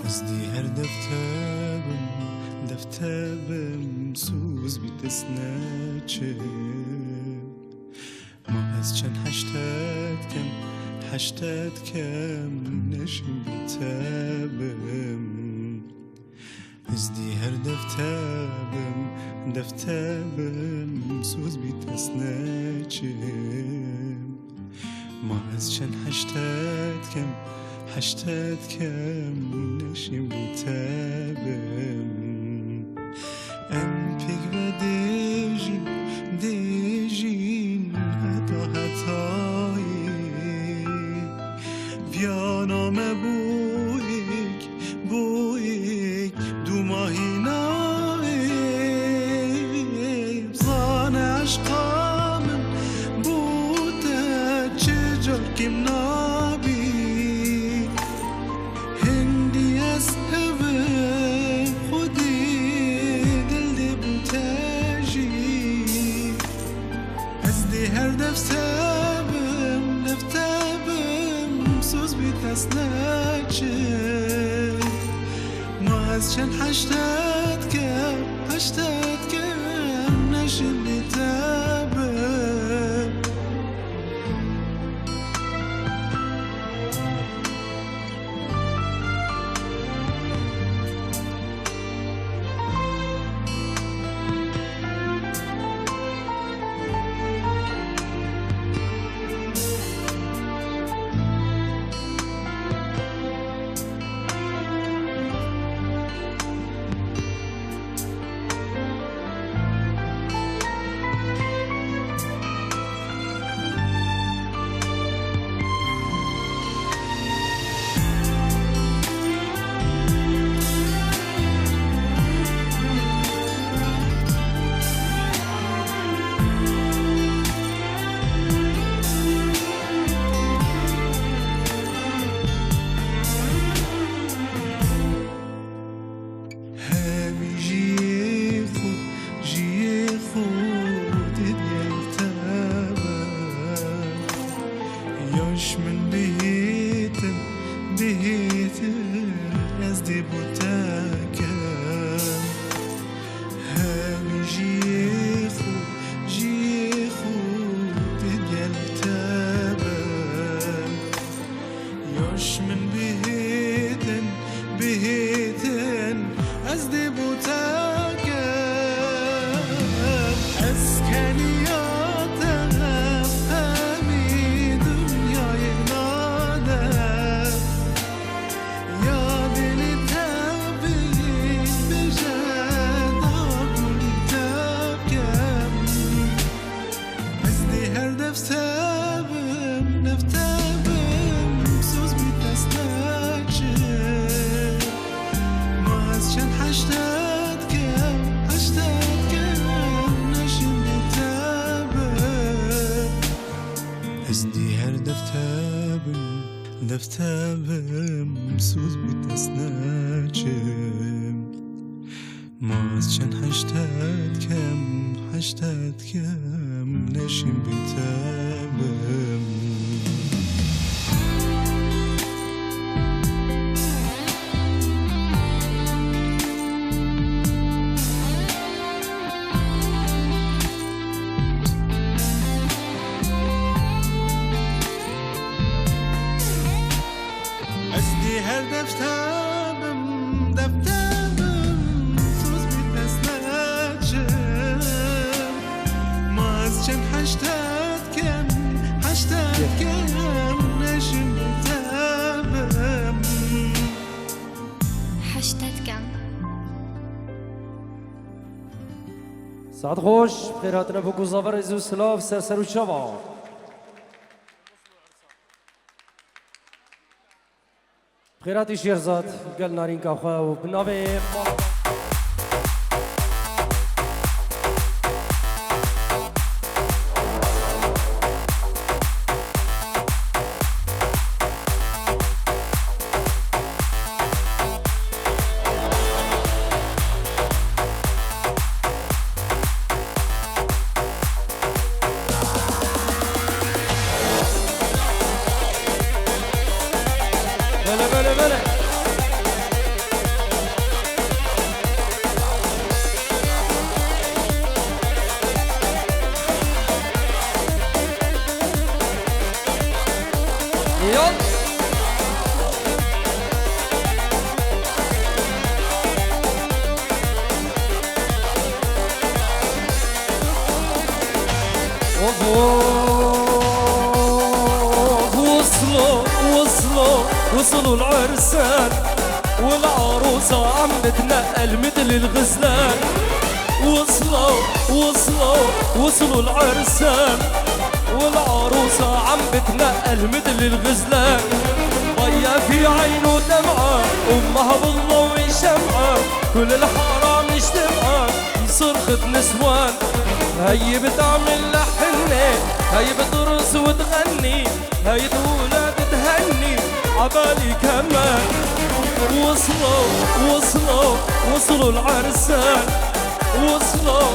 قصدي هر دفتابم سوز بیتسنچم ما از چند هشتاد کم نشیم بیتابم قصدی هر دفتابم سوز بیتسنچم ما از چند هشتاد کم نشیم بیتابم ام پیک و دیجین hatایی ویانامه بویک دو ماهی نایب زان عشقامن بوده چجور کم نابی هندی از هوه خودی دل دی بوتاجی از دی هر دفتابم سوز بیتاس نچه ما از چند هشتاد کم نشیم بیتابم من بهتن از دی بوتاکم همی جی خود دل تابم یاش من بهتن از دی بوتاکم از کنیاتم دفتابم سوز بیتاس نچه ما از چند هشتاد کم نشیم بیتابم از دی هر دفتابم سوز بیتاس نچه ما از چند هشتاد کم نشیم بیتابم دفترم سوز بید دست نچم ماز چند هشتاد کم نشم تبم هشتاد کم سعد خوش بخيراتنا بوكو زافر ازو سلاف سرسر وشباب بخيراتي شيرزات قال نارين كاخوا وبنابي بله يلا وصلوا العرسان والعروسة عم تنقل مثل الغزلان وصلوا العرسان والعروسة عم بتنقل مثل الغزلان ضيا في عينه دمعة أمها بالضوء شمعة كل الحرام اجتمعة صرخة نسوان هي بتعمل لحنة هي بترقص وتغني هي تولد تهني عبالي كمان وصلوا العرسان وصلوا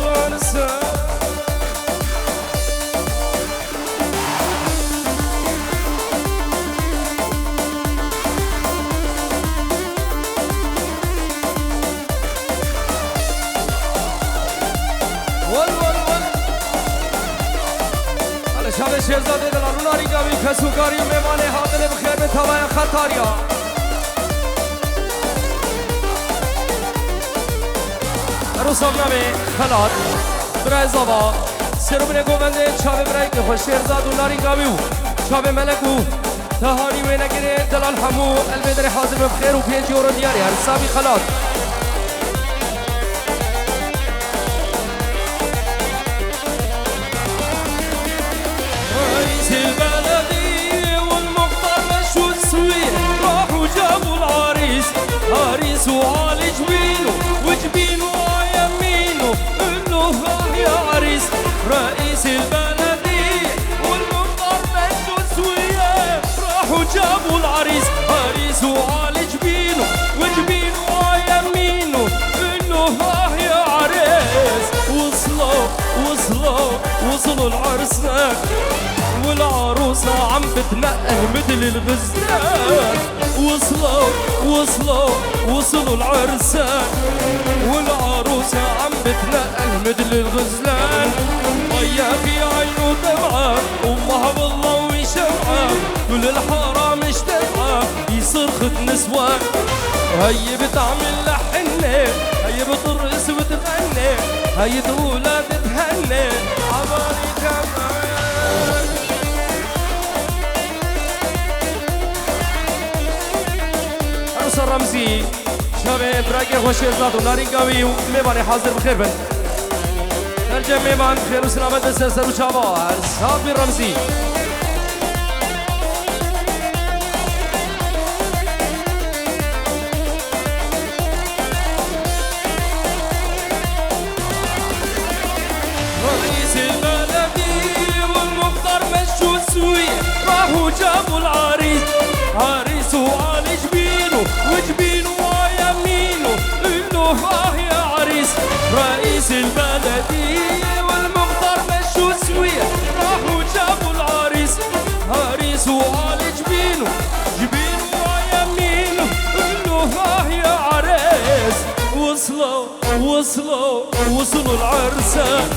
العرسان شب شهزاده دلارون آریگامی کسوکاری و میمانه حاضر بخیر به توای خطاریا روسام نامی خلات برای زبا سروبن گوونده چاوه برای نخوش شهزاد و آریگامی و چاوه ملکو تهانی و نگیره دلال همو البدر حاضر بخیر و 5 یورو دیاری هر سابی خلات البلدي والمقطر مشوا السويق راحوا جابوا العريس عريس وعلى جبينه وجبينه يمينه انه يا عريس رئيس البلدي والمقطر مشوا السويق راحوا جابوا العريس عريس وعلى جبينه وجبينه يمينه انه يا عريس وصلوا العرسان والعروسة عم بتنقل مثل الغزلان وصلوا العرسان والعروسة عم بتنقل مثل الغزلان ضيا في عينه دمعة أمها بالضوء شمعة كل الحرام اجتمعة صرخة نسوان هي بتعمل لحنة هي بترقص وتغني هي تولد تهني عبالي كمان رمزي شباب براقي خوش شهزاد و نارنگاوی و میبانه حاضر بخیر بن ترجم میبان خیر و سلامت سرسر و چابا صابی رمزی رئيس البلدي والمختار مشوا السويق راحوا جابوا العريس عريس وعلى جبينه وجبينه ويمينه انه يا عريس رئيس البلدي والمختار مشوا السويق راحوا جابوا العريس عريس وعلى جبينه ويمينه انه يا عريس وصلوا العرسان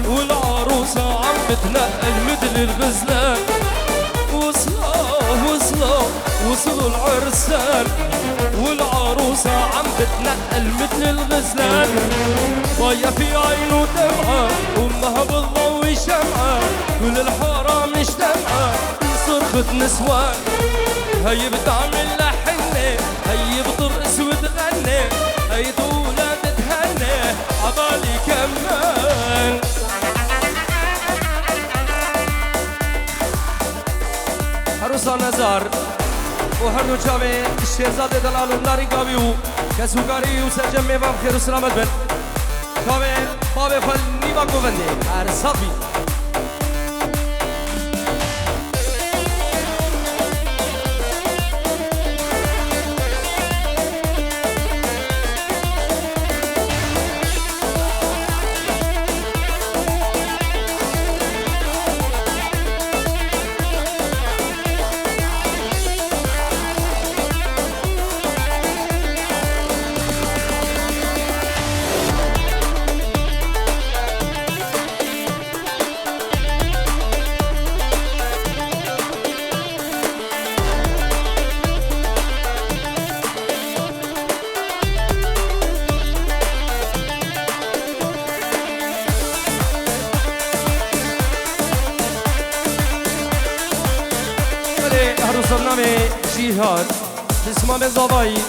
والعروسة عم بتنقل مثل الغزلان وصلوا وصلوا العرسان والعروسة عم بتنقل مثل الغزلان ضايع في عينه دمعة وامها بالضوء شمعة كل الحارة مجتمعة صرخة نسوان هي بتعمل لحنة هي بترقص وتغني هي دولة تتهنى عبالي كمان عروسا نزار وهر دو چاوه شیرزاد دلال لاری کاویو کسوکاری و سرجم میوام خیر و سلامت بن کاوه بابه فل نیوا گوونده هر صافی نام جیهان اسمم زوایی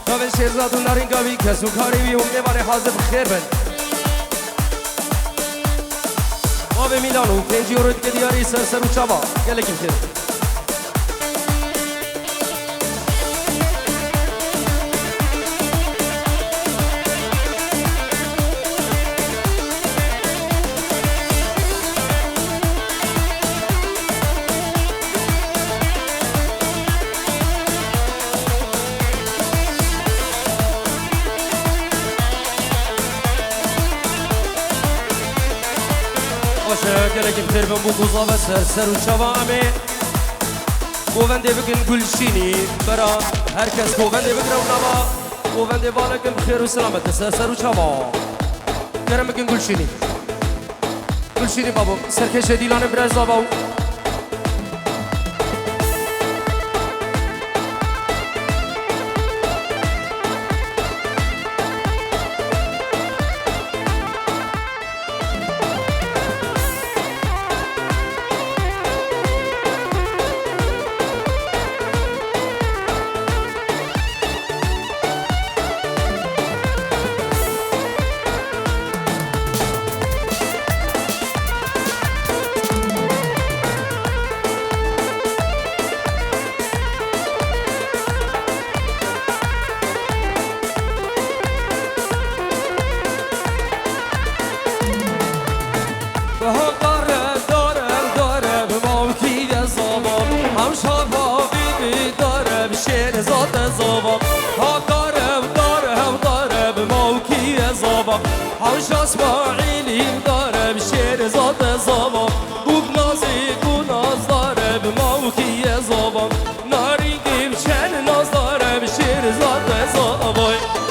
کاوه شیرزاد و نارین کاوی کسو کاری بی هم باره حاضر بخیر بند بابه میلانو پنجی ورد که دیاری سر و چابا گلکیم خیر گلکیم خیر بم بو گوزا و سر و چوامه گوونده بگن گلشینی برا هر کس گوونده بگره و نما گوونده بالکم خیر و سلامت سر و چوا گرم بگن گلشینی بابو سرکش دیلان برز بابو حوش اسماعیلی داره بشیر زاد زبان بوب نازی کو ناز داره به موکی زبان ناریگیم چن ناز داره بشیر زاد زبان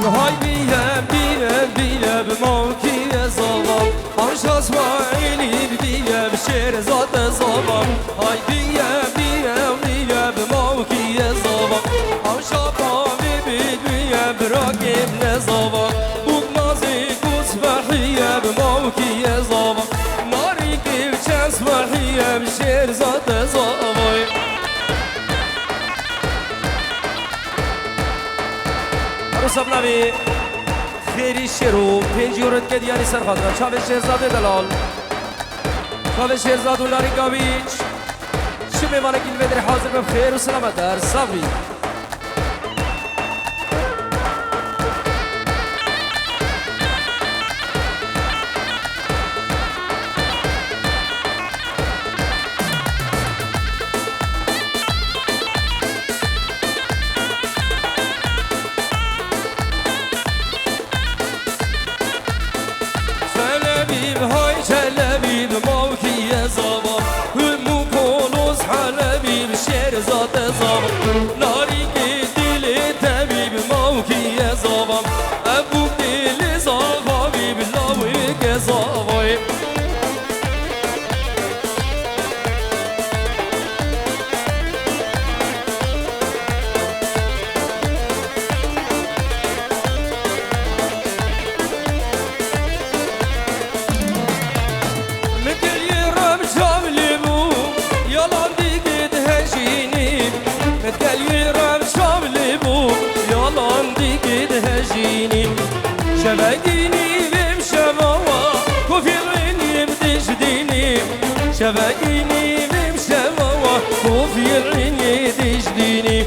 های بیه به موکی زبان حوش اسماعیلی بیه بشیر زاد زبان های بیه به موکی زبان حوش آبامی بیه براگیم نزبان بوب نازی کسبحیه به موکی زبان ناری گیو چسبحیه بشیر زاد زبان سبنامی خیری شروع پنجی ورد که دیانی سر خاطر چاوه شیرزاد دلال چاوه شیرزاد و لاری گاویچ شبه مانکین بدر حاضر به خیر و سلامت در صبری زبام ناری که دل طبیب موکی زبام ابو دل زبابی بلاوی که زبای شبقيني بمشموا كوفيرني بدجديني شبقيني بمشموا كوفيرني بدجديني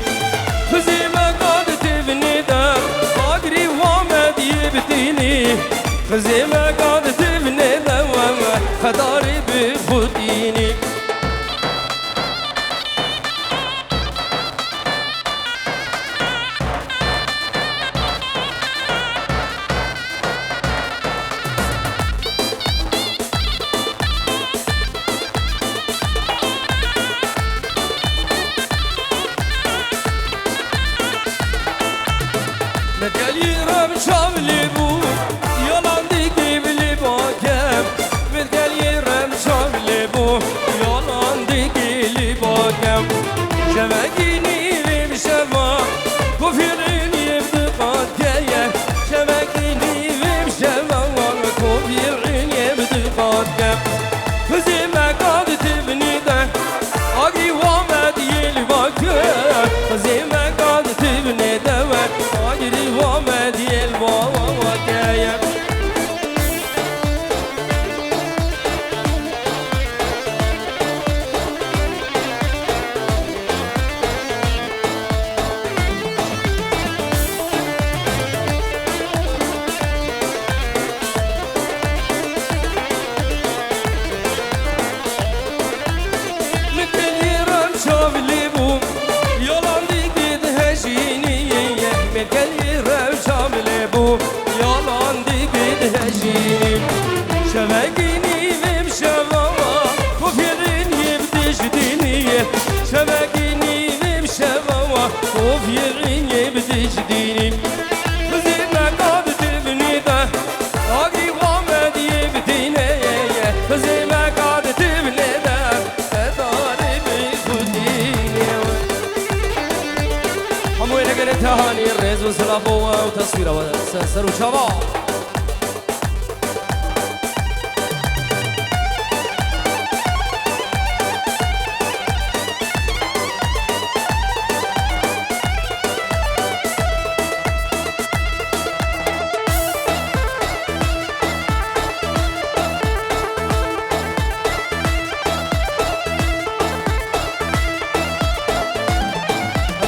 خزي ما قاد تبني دار قادري وما يبتيني خزي ما قاد تبني دار خطاري بفوتيني متقالي رام شاملي بو يالان ديكي بلي باكم متقالي رام شاملي بو يالان ديكي لي باكم شبكيني بمشما كوفيرني بدقات جاية شبكيني بمشما كوفيرني بدقات جاية فزي ما قاد تبني ده أجري وما ديالي باكم فزي ما قاد تبني ده أجري وما ديال بابا كايا متكلي رام شاملي بوم يالان ديكي دهجيني متكلي رام شاملي بوم يالان ديكي دهجيني شبكيني بمشما كوفيرني بدجديني شبكيني بمشما كوفيرني بدجديني خزي ما قاد تبني ده أجري وما يبتيني خزي ما قاد تبني ده خطاري بفوتيني همو نگره تهانی رز و سلابو و تصویر و سر و شباب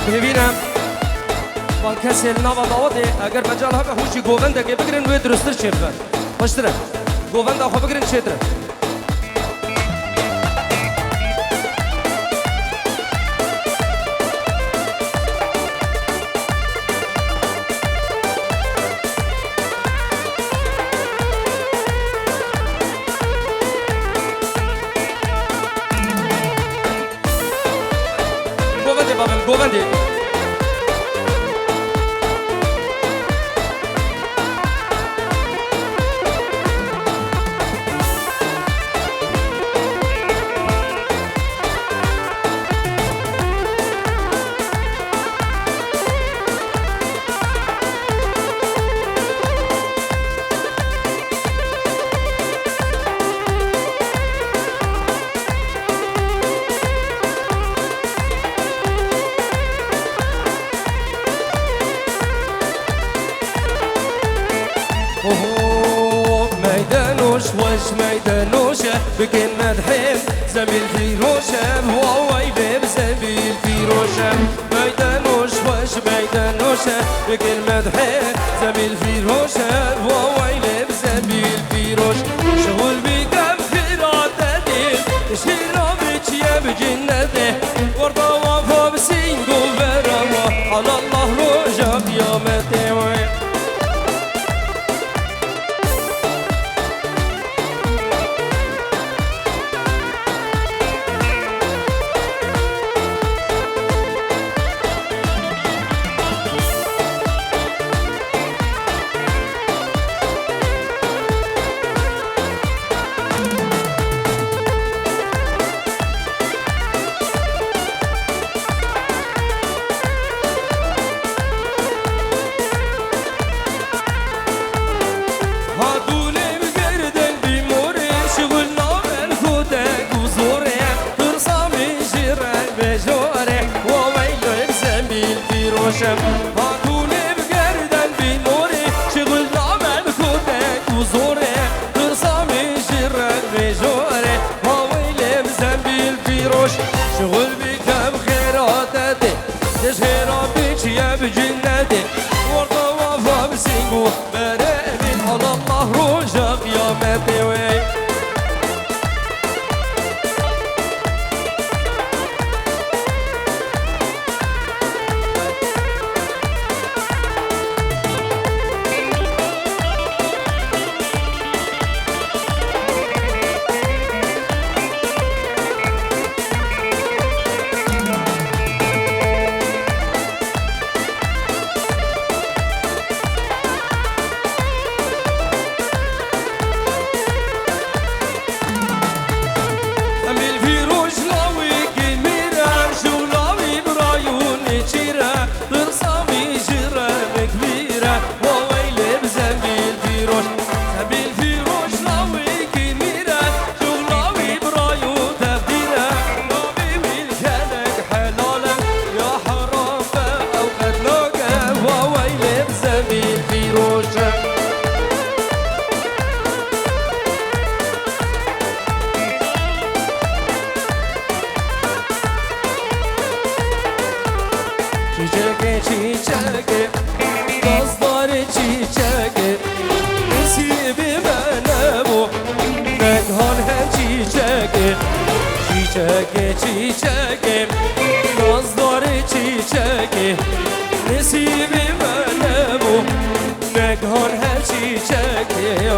ببینم با کسی نوا داوته اگر مجال ها به هوشی گوونده که بگیرن و درستر چه بکن باشتره گوونده خو بگیرن چه دره گوونده بابم گوونده ميدانوش وش ميدانوشة بكن مدحين زميل في روشة هواي بيب زميل في روشة ميدانوش وش ميدانوشة بكن مدحين زميل في روشة هواي بيب زميل في روشة شغل بكم في راتدين شيرا بيتشيا بجنته ورطا وفا بسينقو بروا على الله روجا قيامته فیروشم هاتونه بگردن بی نوره شغل نامن کودک و زوره ترسامی جرن بجوره هاویلم زنبیل فیروش شغل بکم خیرات ده تشهیرا بیچیه بجنده ورطا وفا بسینگو بره من الله روژا قیامت وی çiçeğe Gazları çiçeğe Nesibi bana bu Nekhan hem çiçeğe Çiçeğe Gazları çiçeğe Nesibi bana bu Nekhan hem çiçeğe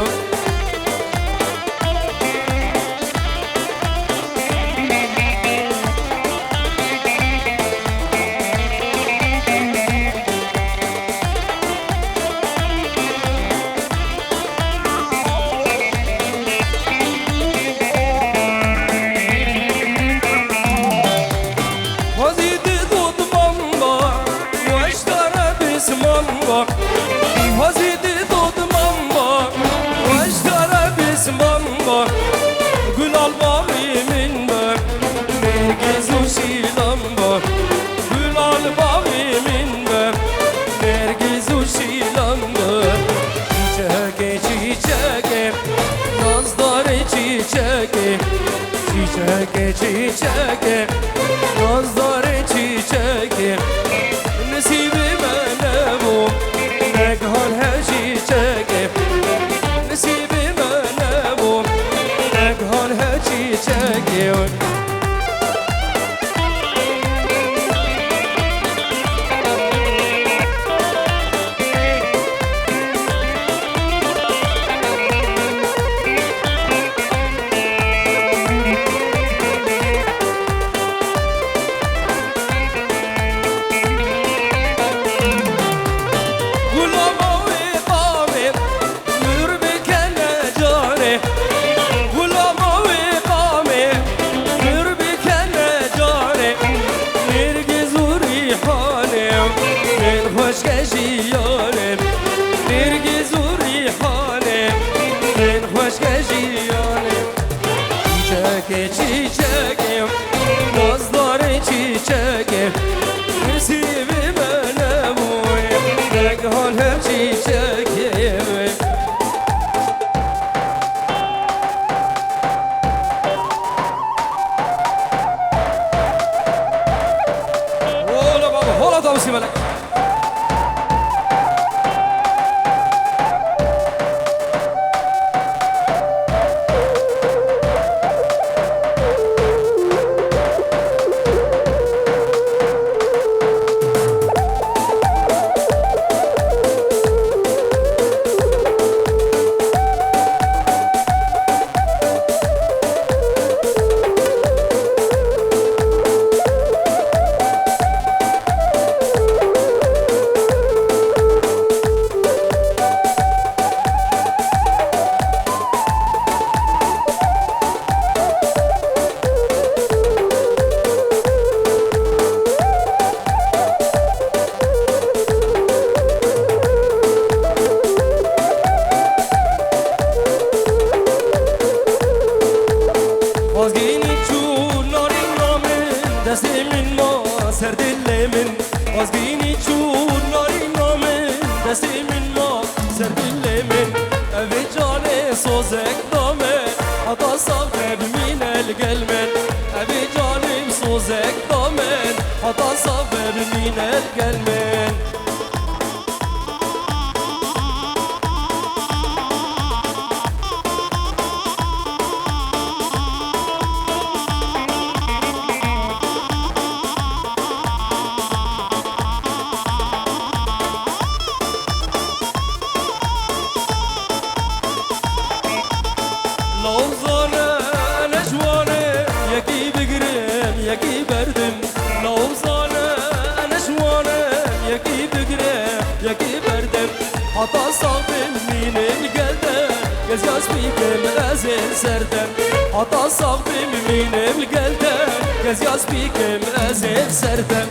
Hazidi dod mamba Vajdara biz mamba Gül al bağimin be Nergiz uşilamba Gül al bağimin be Nergiz uşilamba Çiçeğe Nazları çiçeğe Çiçeğe Nazları çiçeğe Nesibi bana bu Nekhan her çiçeğe Nesibi bana bu Nekhan her çiçeğe Çiçeğe Nazları çiçeğe Nesibi bana bu Nekhan hem çiçeğe Ola baba, hola tavsiye melek سر دل من اوی جان سوزک دامن حتا صافه بمین القلب اوی جانم سوزک دامن حتا صافه بمین القلب حتا صافم من القلب يزياز بيكم أزل سردم حتا صافم من القلب يزياز بيكم أزل سردم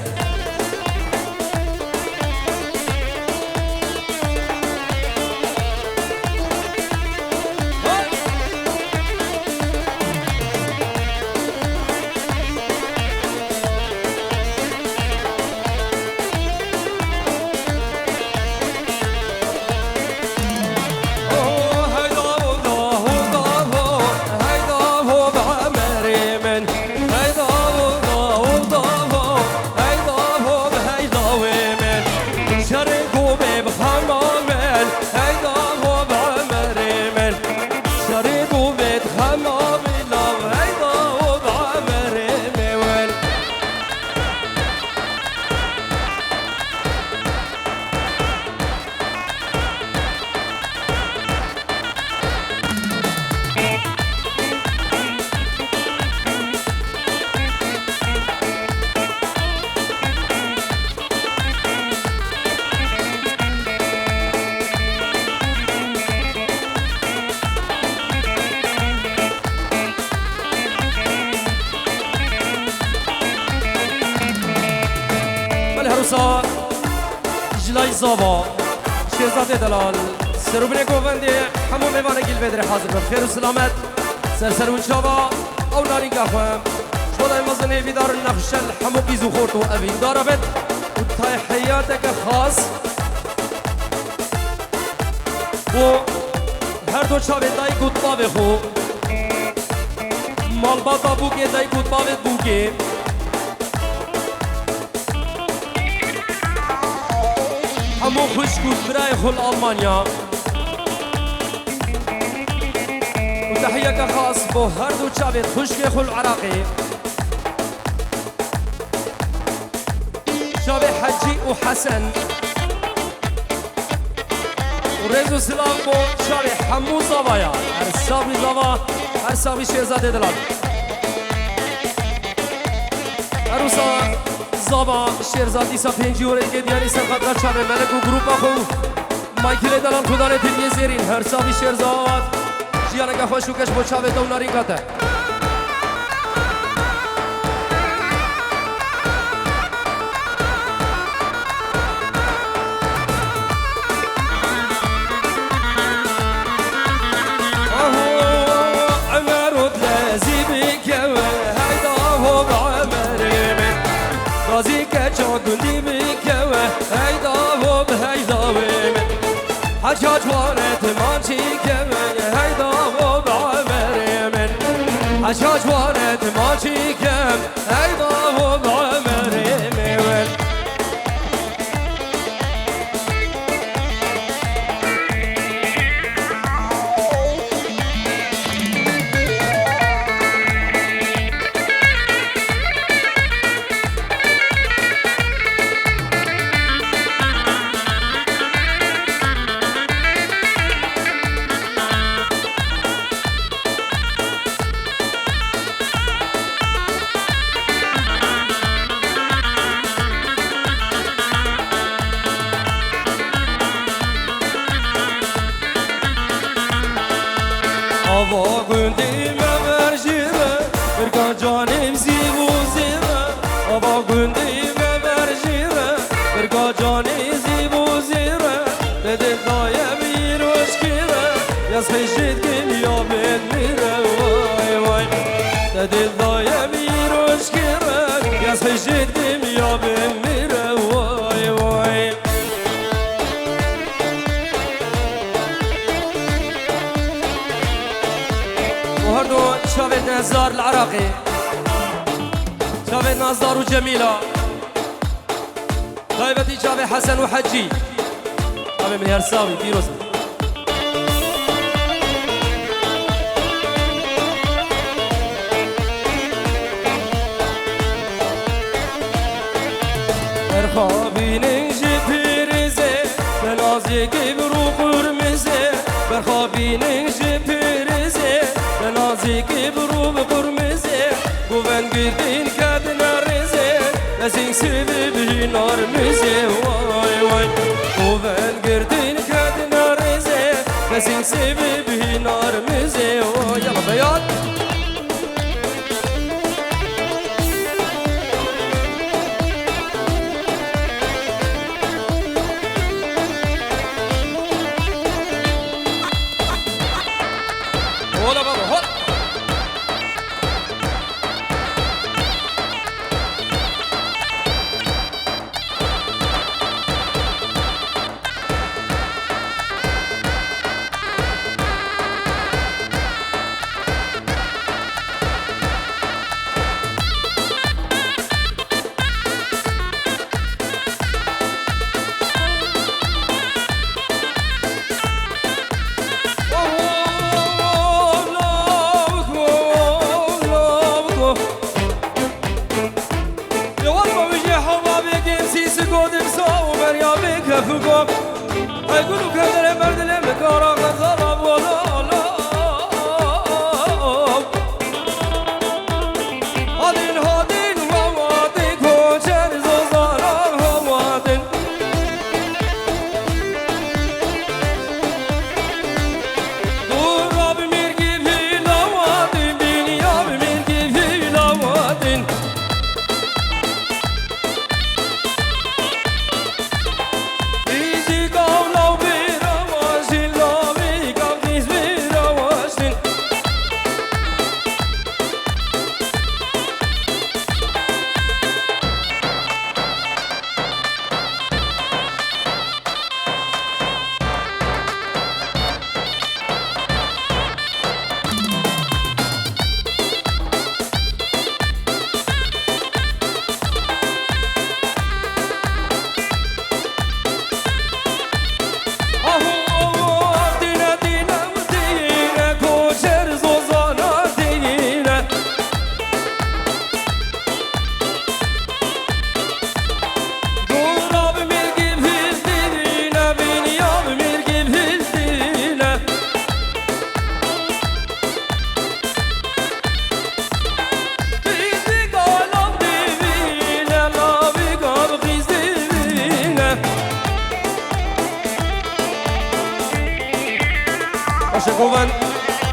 الهروسا جلای زابا شهزاده دلال سروبنه گوونده همون میوانه گیل بدره حاضر بم خیر و سلامت سرسرون شابا او نارینگا خوام شوضای مزنه ویدار نخشل همو بیزو خورد و اوین دارا بد و تای حیاتک خاص و هر دو چاوه دای گود باوه خو مال باتا بوگه دای گود باوه بوگه همو خوش بود برای خل آلمانیا و تحیه که خاص با هر دو چاوید خوشک خل عراقی چاوی حجی و حسن و رز و سلام با چاوی حمو زوایا هر ساوی زوا هر ساوی شهزاده دلال عروسا زابا شهرزادی سا پنجوره که دیاری سر خطرات شبه ملک و گروپ آخو مایکل دلان خداره تنیه زیرین هر ساوی شهرزاد جیانه خوشو کش با چاوه دونارین کته گندی میکوه هیدا و به هیدا ویمن حجاج وارد مانچی کوه هیدا و به عمر من حجاج وارد مانچی کم هیدا و به عمر من Ava gündime ver jire, bir canim zivu zire. Ava gündime ver jire, bir canim zivu zire. Dedi daya bir hoş kire, yaz hecit gel ya ben mire vay vay. Dedi daya bir hoş kire, yaz hecit gel ya ben mire vay vay. شافت نزار العراقي شافت نزار وجميلة طيبتي شافت حسن وحجي شافت من هرساوي فيروز برخابینین جپریزه بنازی کبرو قرمزه برخابینین جپریزه بنازی کبرو قرمزه گوون گردین کد نرزه لسین سببی نرمزه وای وای گوون گردین کد نرزه لسین سببی نرمزه وای یلا بیاد هلا بابا هلا فوقك يقولوا كذا برد لما كارا غزالة ولا لا هادين هادين هوادين كوشر زوزارا هوادين دورا بميركي في لوادين بنيا بميركي في لوادين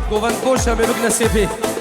Govan Gosha Meluk Nasibi